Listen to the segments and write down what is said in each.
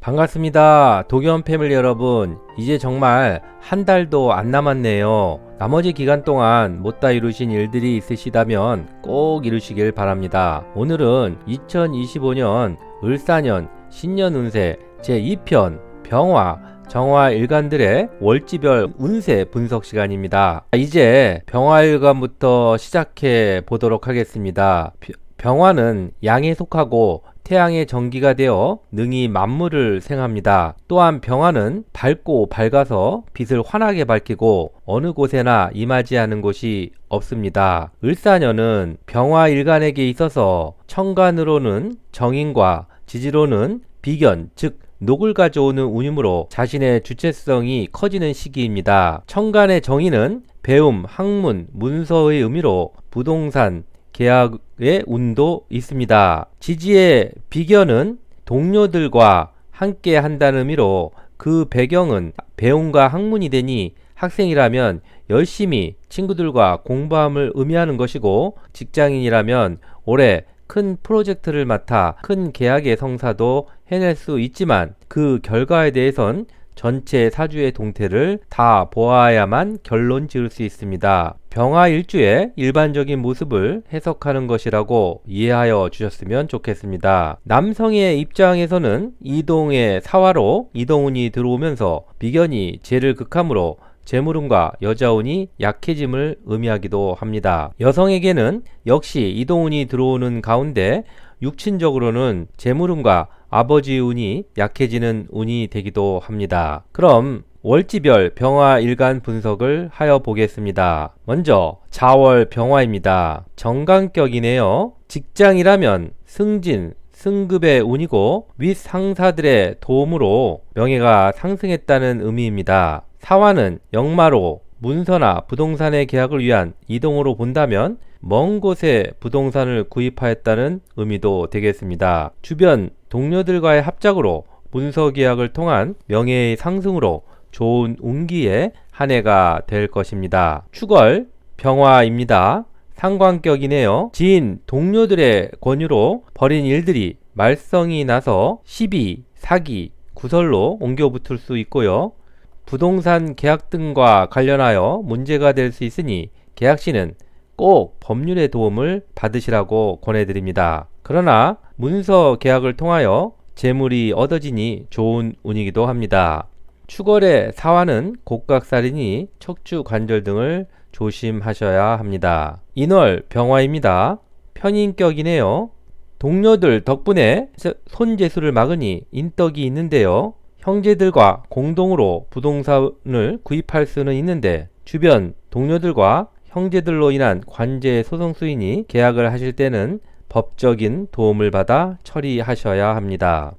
반갑습니다. 도겸 패밀리 여러분, 이제 정말 한 달도 안 남았네요. 나머지 기간 동안 못다 이루신 일들이 있으시다면 꼭 이루시길 바랍니다. 오늘은 2025년 을사년 신년 운세 제2편 병화, 정화 일간들의 월지별 운세 분석 시간입니다. 이제 병화 일간부터 시작해 보도록 하겠습니다. 병화는 양에 속하고 태양의 정기가 되어 능히 만물을 생합니다. 또한 병화는 밝고 밝아서 빛을 환하게 밝히고 어느 곳에나 임하지 않은 곳이 없습니다. 을사년은 병화 일간에게 있어서 천간으로는 정인과 지지로는 비견, 즉 녹을 가져오는 운이므로 자신의 주체성이 커지는 시기입니다. 천간의 정인은 배움, 학문, 문서의 의미로 부동산, 계약의 운도 있습니다. 지지의 비견은 동료들과 함께 한다는 의미로 그 배경은 배움과 학문이 되니 학생이라면 열심히 친구들과 공부함을 의미하는 것이고, 직장인이라면 올해 큰 프로젝트를 맡아 큰 계약의 성사도 해낼 수 있지만 그 결과에 대해선 전체 사주의 동태를 다 보아야만 결론 지을 수 있습니다. 병화 일주의 일반적인 모습을 해석하는 것이라고 이해하여 주셨으면 좋겠습니다. 남성의 입장에서는 이동의 사화로 이동운이 들어오면서 비견이 재를 극함으로 재물운과 여자운이 약해짐을 의미하기도 합니다. 여성에게는 역시 이동운이 들어오는 가운데 육친적으로는 재물운과 아버지 운이 약해지는 운이 되기도 합니다. 그럼 월지별 병화 일간 분석을 하여 보겠습니다. 먼저 자월 병화입니다. 정관격이네요. 직장이라면 승진, 승급의 운이고 윗상사들의 도움으로 명예가 상승했다는 의미입니다. 사화는 역마로 문서나 부동산의 계약을 위한 이동으로 본다면 먼 곳에 부동산을 구입하였다는 의미도 되겠습니다. 주변 동료들과의 합작으로 문서 계약을 통한 명예의 상승으로 좋은 운기의 한 해가 될 것입니다. 축월 병화입니다. 상관격이네요. 지인 동료들의 권유로 벌인 일들이 말썽이 나서 시비, 사기, 구설로 옮겨 붙을 수 있고요. 부동산 계약 등과 관련하여 문제가 될 수 있으니 계약시는 꼭 법률의 도움을 받으시라고 권해드립니다. 그러나 문서 계약을 통하여 재물이 얻어지니 좋은 운이기도 합니다. 축월의 사화는 곡각살이니 척추 관절 등을 조심하셔야 합니다. 인월 병화입니다. 편인격이네요. 동료들 덕분에 손재수를 막으니 인덕이 있는데요. 형제들과 공동으로 부동산을 구입할 수는 있는데 주변 동료들과 형제들로 인한 관제 소송 수인이 계약을 하실 때는 법적인 도움을 받아 처리하셔야 합니다.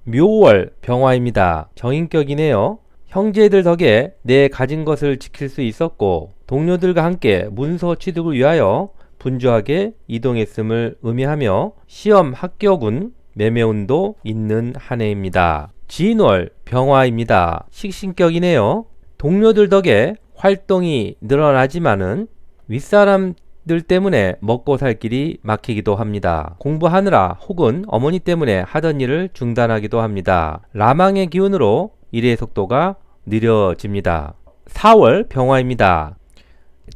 묘월 병화입니다. 정인격이네요. 형제들 덕에 내 가진 것을 지킬 수 있었고 동료들과 함께 문서 취득을 위하여 분주하게 이동했음을 의미하며 시험 합격운, 매매운도 있는 한 해입니다. 진월 병화입니다. 식신격이네요. 동료들 덕에 활동이 늘어나지만은 윗사람들 때문에 먹고 살 길이 막히기도 합니다. 공부하느라 혹은 어머니 때문에 하던 일을 중단하기도 합니다. 라망의 기운으로 일의 속도가 느려집니다. 4월 병화입니다.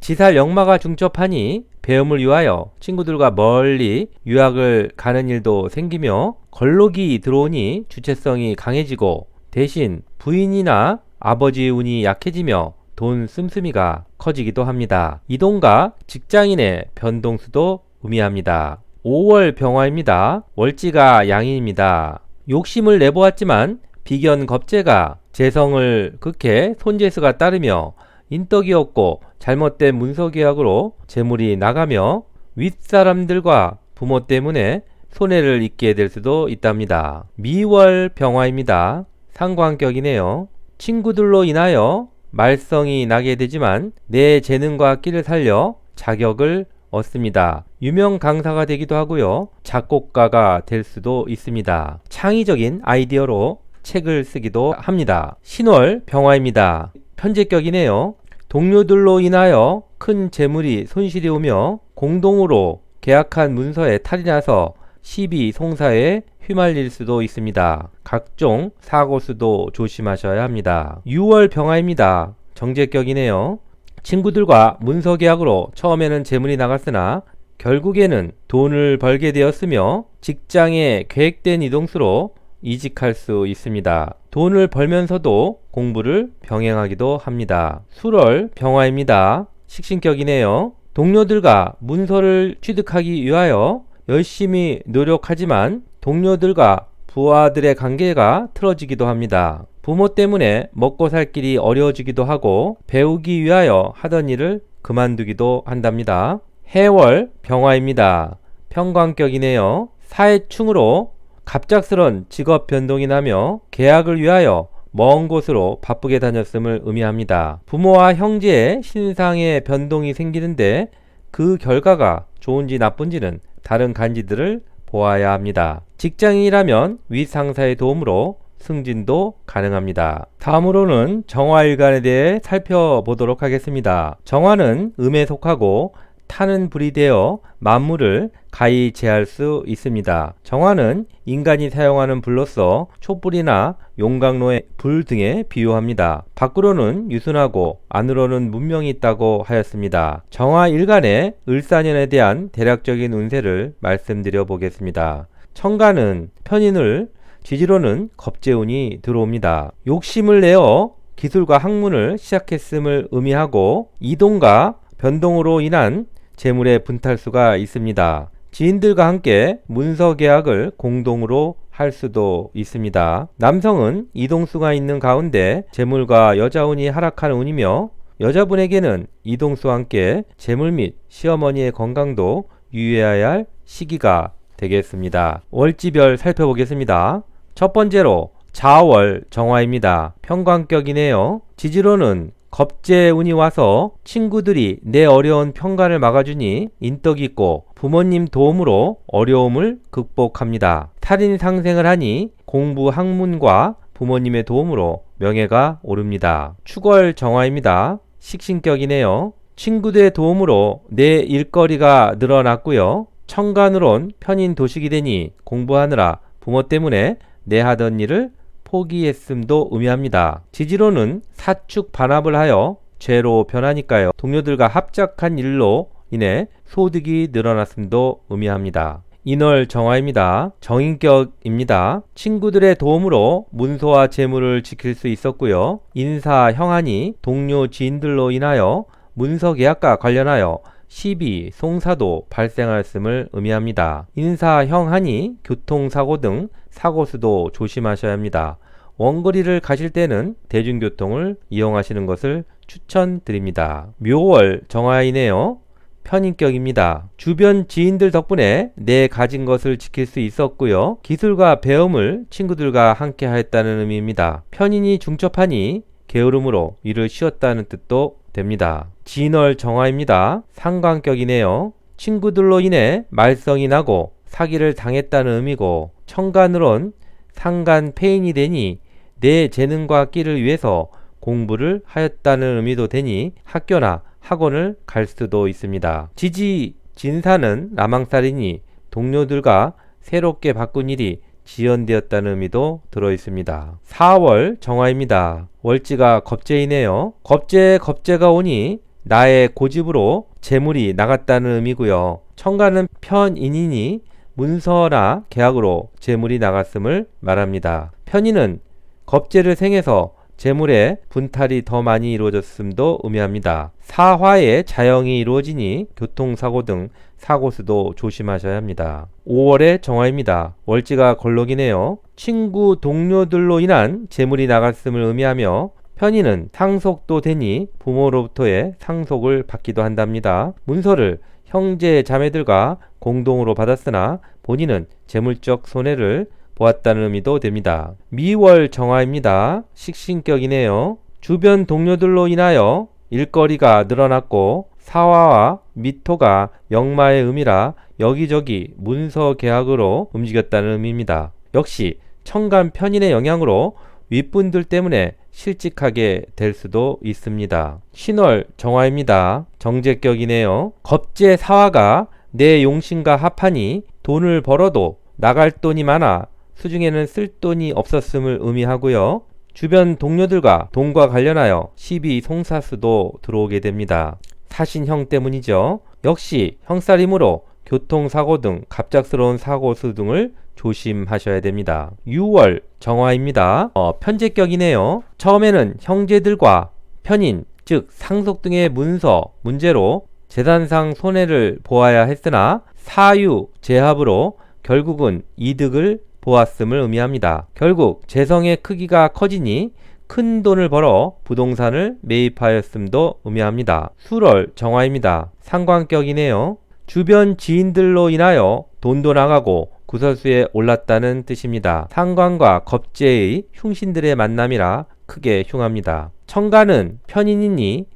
지살 역마가 중첩하니 배움을 위하여 친구들과 멀리 유학을 가는 일도 생기며 걸록이 들어오니 주체성이 강해지고 대신 부인이나 아버지의 운이 약해지며 돈 씀씀이가 커지기도 합니다. 이동과 직장인의 변동수도 의미합니다. 5월 병화입니다. 월지가 양인입니다. 욕심을 내보았지만 비견 겁재가 재성을 극해 손재수가 따르며 인덕이 없고 잘못된 문서 계약으로 재물이 나가며 윗사람들과 부모 때문에 손해를 입게 될 수도 있답니다. 미월 병화입니다. 상관격이네요. 친구들로 인하여 말썽이 나게 되지만 내 재능과 끼를 살려 자격을 얻습니다. 유명 강사가 되기도 하고요. 작곡가가 될 수도 있습니다. 창의적인 아이디어로 책을 쓰기도 합니다. 신월 병화입니다. 편제격이네요. 동료들로 인하여 큰 재물이 손실이 오며 공동으로 계약한 문서에 탈이 나서 시비, 송사에 휘말릴 수도 있습니다. 각종 사고 수도 조심하셔야 합니다. 6월 병화입니다. 정제격이네요. 친구들과 문서 계약으로 처음에는 재물이 나갔으나 결국에는 돈을 벌게 되었으며 직장에 계획된 이동수로 이직할 수 있습니다. 돈을 벌면서도 공부를 병행하기도 합니다. 술월 병화입니다. 식신격이네요. 동료들과 문서를 취득하기 위하여 열심히 노력하지만 동료들과 부하들의 관계가 틀어지기도 합니다. 부모 때문에 먹고 살 길이 어려워지기도 하고 배우기 위하여 하던 일을 그만두기도 한답니다. 해월 병화입니다. 평관격이네요. 사회충으로 갑작스런 직업 변동이 나며 계약을 위하여 먼 곳으로 바쁘게 다녔음을 의미합니다. 부모와 형제의 신상의 변동이 생기는데 그 결과가 좋은지 나쁜지는 다른 간지들을 보아야 합니다. 직장인이라면 윗상사의 도움으로 승진도 가능합니다. 다음으로는 정화일간에 대해 살펴보도록 하겠습니다. 정화는 음에 속하고 타는 불이 되어 만물을 가히 제할 수 있습니다. 정화는 인간이 사용하는 불로서 촛불이나 용광로의 불 등에 비유합니다. 밖으로는 유순하고 안으로는 문명이 있다고 하였습니다. 정화일간의 을사년에 대한 대략적인 운세를 말씀드려 보겠습니다. 천간은 편인을, 지지로는 겁재운이 들어옵니다. 욕심을 내어 기술과 학문을 시작했음을 의미하고 이동과 변동으로 인한 재물의 분탈수가 있습니다. 지인들과 함께 문서 계약을 공동으로 할 수도 있습니다. 남성은 이동수가 있는 가운데 재물과 여자운이 하락하는 운이며 여자분에게는 이동수와 함께 재물 및 시어머니의 건강도 유의해야 할 시기가 되겠습니다. 월지별 살펴보겠습니다. 첫 번째로 자월 정화입니다. 평관격이네요. 지지로는 겁재운이 와서 친구들이 내 어려운 평간을 막아주니 인덕이 있고 부모님 도움으로 어려움을 극복합니다. 살인 상생을 하니 공부 학문과 부모님의 도움으로 명예가 오릅니다. 축월 정화입니다. 식신격이네요. 친구들의 도움으로 내 일거리가 늘어났고요. 천간으론 편인 도식이 되니 공부하느라 부모 때문에 내 하던 일을 포기했음도 의미합니다. 지지로는 사축 반합을 하여 죄로 변하니까요. 동료들과 합작한 일로 인해 소득이 늘어났음도 의미합니다. 인월 정화입니다. 정인격입니다. 친구들의 도움으로 문서와 재물을 지킬 수 있었고요. 인사 형하니 동료 지인들로 인하여 문서 계약과 관련하여 시비, 송사도 발생하였음을 의미합니다. 인사 형하니 교통사고 등 사고수도 조심하셔야 합니다. 원거리를 가실 때는 대중교통을 이용하시는 것을 추천드립니다. 묘월 정화이네요. 편인격입니다. 주변 지인들 덕분에 내 가진 것을 지킬 수 있었고요. 기술과 배움을 친구들과 함께 하였다는 의미입니다. 편인이 중첩하니 게으름으로 일을 쉬었다는 뜻도 됩니다. 진월 정화입니다. 상관격이네요. 친구들로 인해 말썽이 나고 사기를 당했다는 의미고 천간으론 상간 폐인이 되니 내 재능과 끼를 위해서 공부를 하였다는 의미도 되니 학교나 학원을 갈 수도 있습니다. 지지 진사는 남항살이니 동료들과 새롭게 바꾼 일이 지연되었다는 의미도 들어 있습니다. 4월 정화입니다. 월지가 겁재이네요. 겁재가 오니 나의 고집으로 재물이 나갔다는 의미고요. 천간은 편인이니 문서나 계약으로 재물이 나갔음을 말합니다. 편인은 겁재를 생해서 재물의 분탈이 더 많이 이루어졌음도 의미합니다. 사화의 자영이 이루어지니 교통사고 등 사고수도 조심하셔야 합니다. 5월의 정화입니다. 월지가 걸록이네요. 친구 동료들로 인한 재물이 나갔음을 의미하며 편인은 상속도 되니 부모로부터의 상속을 받기도 한답니다. 문서를 형제 자매들과 공동으로 받았으나 본인은 재물적 손해를 보았다는 의미도 됩니다. 미월 정화입니다. 식신격이네요. 주변 동료들로 인하여 일거리가 늘어났고 사화와 미토가 역마의 의미라 여기저기 문서 계약으로 움직였다는 의미입니다. 역시 천간 편인의 영향으로 윗분들 때문에 실직하게 될 수도 있습니다. 신월 정화입니다. 정제격이네요. 겁재 사화가 내 용신과 합하니 돈을 벌어도 나갈 돈이 많아 수중에는 쓸 돈이 없었음을 의미하고요. 주변 동료들과 돈과 관련하여 시비 송사수도 들어오게 됩니다. 사신형 때문이죠. 역시 형살이므로 교통사고 등 갑작스러운 사고수 등을 조심하셔야 됩니다. 6월 정화입니다. 편제격이네요. 처음에는 형제들과 편인, 즉 상속 등의 문서, 문제로 재산상 손해를 보아야 했으나 사유, 제합으로 결국은 이득을 보았음을 의미합니다. 결국 재성의 크기가 커지니 큰 돈을 벌어 부동산을 매입하였음도 의미합니다. 수월 정화입니다. 상관격이네요. 주변 지인들로 인하여 돈도 나가고 구설수에 올랐다는 뜻입니다. 상관과 겁재의 흉신들의 만남이라 크게 흉합니다. 천간은 편인이니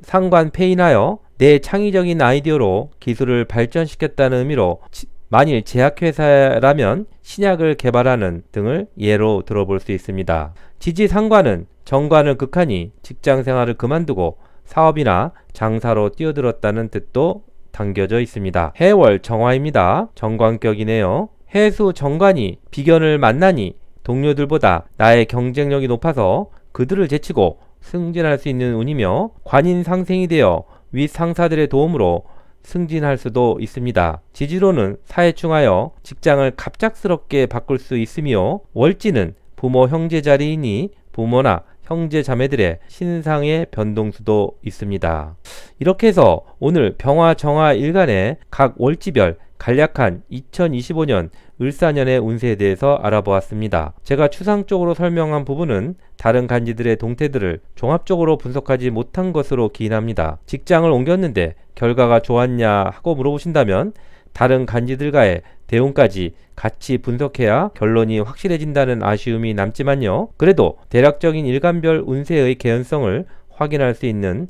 상관패 인하여 내 창의적인 아이디어로 기술을 발전시켰다는 의미로 만일 제약회사라면 신약을 개발하는 등을 예로 들어볼 수 있습니다. 지지상관은 정관을 극하니 직장생활을 그만두고 사업이나 장사로 뛰어들었다는 뜻도 담겨져 있습니다. 해월 정화입니다. 정관격이네요. 해수 정관이 비견을 만나니 동료들보다 나의 경쟁력이 높아서 그들을 제치고 승진할 수 있는 운이며 관인 상생이 되어 윗 상사들의 도움으로 승진할 수도 있습니다. 지지로는 사회충하여 직장을 갑작스럽게 바꿀 수 있으며 월지는 부모 형제 자리이니 부모나 형제 자매들의 신상의 변동수도 있습니다. 이렇게 해서 오늘 병화 정화 일간의 각 월지별 간략한 2025년 을사년의 운세에 대해서 알아보았습니다. 제가 추상적으로 설명한 부분은 다른 간지들의 동태들을 종합적으로 분석하지 못한 것으로 기인합니다. 직장을 옮겼는데 결과가 좋았냐 하고 물어보신다면 다른 간지들과의 대운까지 같이 분석해야 결론이 확실해진다는 아쉬움이 남지만요. 그래도 대략적인 일간별 운세의 개연성을 확인할 수 있는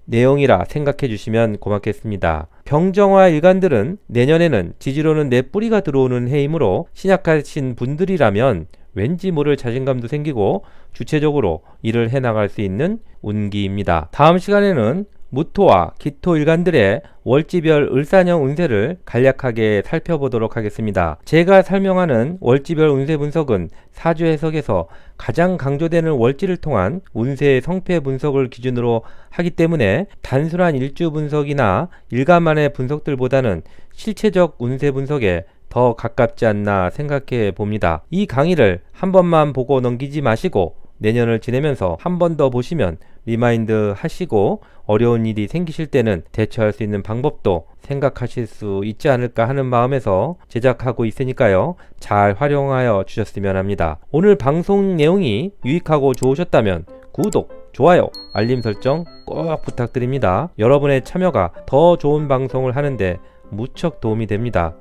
내용이라 생각해 주시면 고맙겠습니다. 병정화 일간들은 내년에는 지지로는 내 뿌리가 들어오는 해이므로 신약하신 분들이라면 왠지 모를 자신감도 생기고 주체적으로 일을 해나갈 수 있는 운기입니다. 다음 시간에는 무토와 기토 일간들의 월지별 을사년 운세를 간략하게 살펴보도록 하겠습니다. 제가 설명하는 월지별 운세 분석은 사주 해석에서 가장 강조되는 월지를 통한 운세의 성패 분석을 기준으로 하기 때문에 단순한 일주 분석이나 일간만의 분석들보다는 실체적 운세 분석에 더 가깝지 않나 생각해 봅니다. 이 강의를 한 번만 보고 넘기지 마시고 내년을 지내면서 한 번 더 보시면 리마인드 하시고 어려운 일이 생기실 때는 대처할 수 있는 방법도 생각하실 수 있지 않을까 하는 마음에서 제작하고 있으니까요. 잘 활용하여 주셨으면 합니다. 오늘 방송 내용이 유익하고 좋으셨다면 구독, 좋아요, 알림 설정 꼭 부탁드립니다. 여러분의 참여가 더 좋은 방송을 하는데 무척 도움이 됩니다.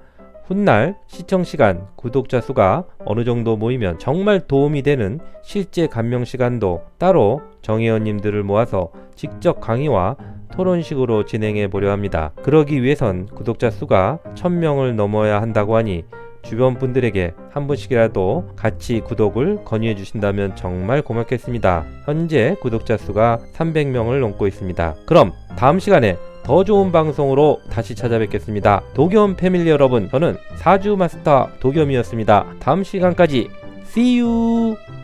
훗날 시청시간, 구독자 수가 어느 정도 모이면 정말 도움이 되는 실제 감명 시간도 따로 정혜원님들을 모아서 직접 강의와 토론식으로 진행해 보려 합니다. 그러기 위해선 구독자 수가 1000명을 넘어야 한다고 하니 주변 분들에게 한 분씩이라도 같이 구독을 권유해 주신다면 정말 고맙겠습니다. 현재 구독자 수가 300명을 넘고 있습니다. 그럼 다음 시간에 더 좋은 방송으로 다시 찾아뵙겠습니다. 도겸 패밀리 여러분, 저는 사주 마스터 도겸이었습니다. 다음 시간까지 See you!